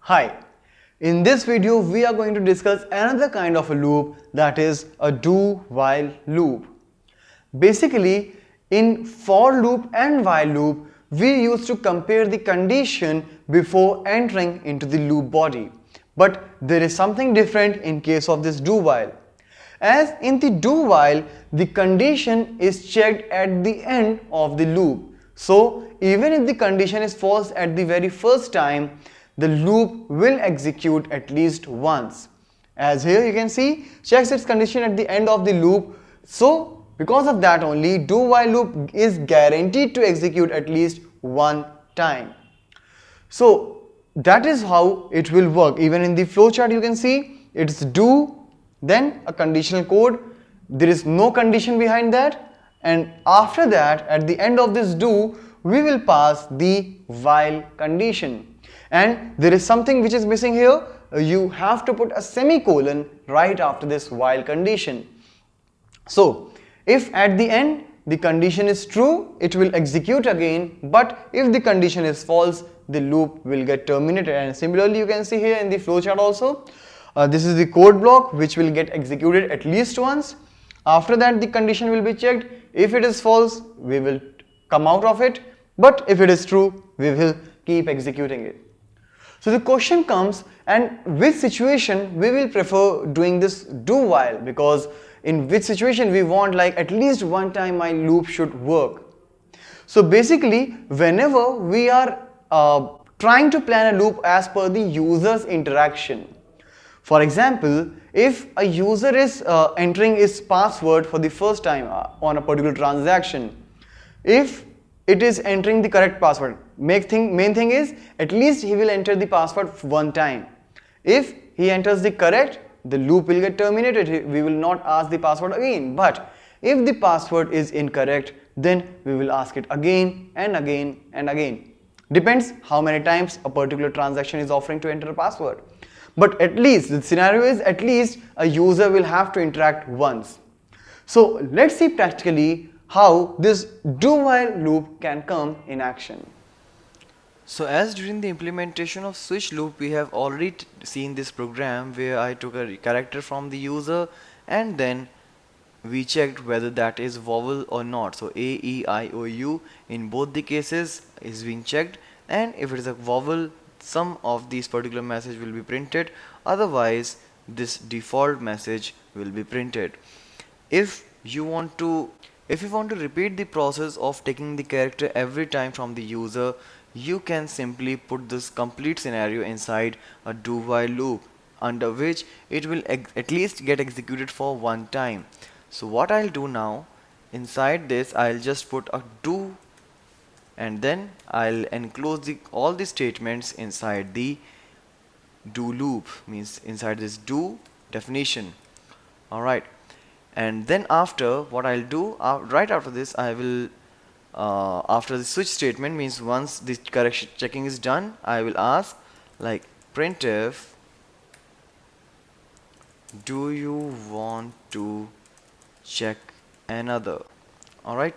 Hi, in this video we are going to discuss another kind of a loop, that is a do-while loop. Basically, in for loop and while loop, we used to compare the condition before entering into the loop body. But there is something different in case of this do-while. As in the do-while, the condition is checked at the end of the loop. So even if the condition is false at the very first time, the loop will execute at least once. As here you can see, checks its condition at the end of the loop. So because of that only, do while loop is guaranteed to execute at least one time. So that is how it will work. Even in the flowchart you can see it's do, then a conditional code. There is no condition behind that, and after that at the end of this do we will pass the while condition. And there is something which is missing here. You have to put a semicolon right after this while condition. So if at the end the condition is true, it will execute again, but if the condition is false, the loop will get terminated. And similarly you can see here in the flowchart also, this is the code block which will get executed at least once. After that the condition will be checked. If it is false, we will come out of it, but if it is true, we will keep executing it. So the question comes, and which situation we will prefer doing this do while, because in which situation we want like at least one time my loop should work. So basically whenever we are trying to plan a loop as per the user's interaction. For example, if a user is entering his password for the first time on a particular transaction, if it is entering the correct password, main thing is at least he will enter the password one time. If he enters the correct, the loop will get terminated. We will not ask the password again. But if the password is incorrect, then we will ask it again and again and again. Depends how many times a particular transaction is offering to enter a password. But at least the scenario is at least a user will have to interact once. So let's see practically how this do while loop can come in action. So as during the implementation of switch loop, we have already seen this program where I took a character from the user and then we checked whether that is vowel or not. So A, E, I, O, U in both the cases is being checked, and if it is a vowel, some of these particular message will be printed, otherwise this default message will be printed. If you want to repeat the process of taking the character every time from the user, you can simply put this complete scenario inside a do while loop, under which it will at least get executed for one time. So what I'll do now, inside this I'll just put a do, and then I'll enclose all the statements inside the do loop, means inside this do definition. Alright, and then after what I'll do, right after this I will after the switch statement, means once the correction checking is done, I will ask like printf, do you want to check another? Alright,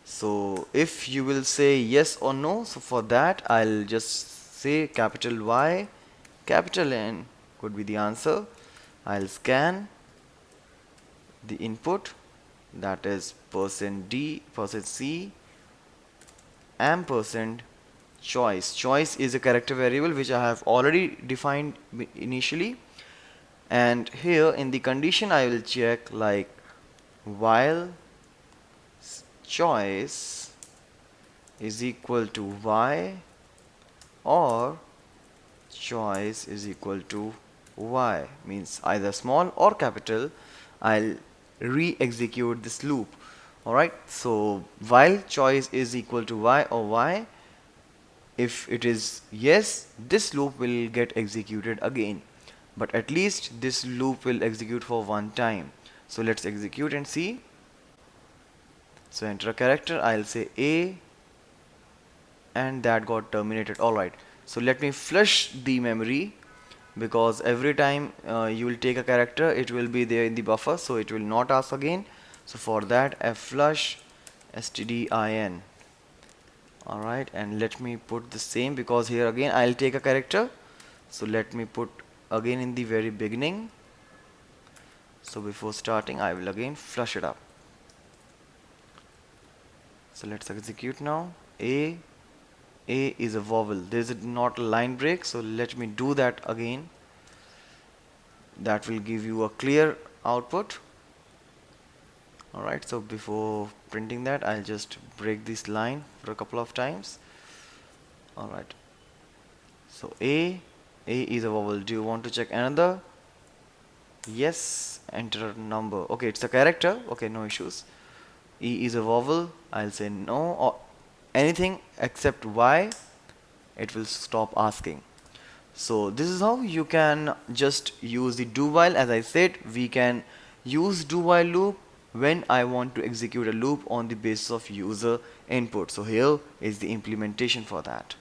so if you will say yes or no, so for that I'll just say capital Y, capital N could be the answer. I'll scan the input, that is %d, %c, ampersand choice. Choice is a character variable which I have already defined initially, and here in the condition I will check like while choice is equal to Y or choice is equal to Y, means either small or capital, I'll re-execute this loop. Alright, so while choice is equal to Y or Y, if it is yes, this loop will get executed again, but at least this loop will execute for one time. So let's execute and see. So enter a character, I'll say A, and that got terminated. Alright, so let me flush the memory, because every time you will take a character, it will be there in the buffer, so it will not ask again. So for that, flush stdin. Alright, and let me put the same, because here again I'll take a character, So let me put again in the very beginning. So before starting I will again flush it up. So let's execute now. A is a vowel. There is not a line break, so let me do that again. That will give you a clear output. Alright, so before printing that I'll just break this line for a couple of times. Alright, so A is a vowel. Do you want to check another? Yes, enter a number. Okay, it's a character. Okay, no issues. E is a vowel. I'll say no, or anything except Y, it will stop asking. So this is how you can just use the do while. As I said, we can use do while loop when I want to execute a loop on the basis of user input. So here is the implementation for that.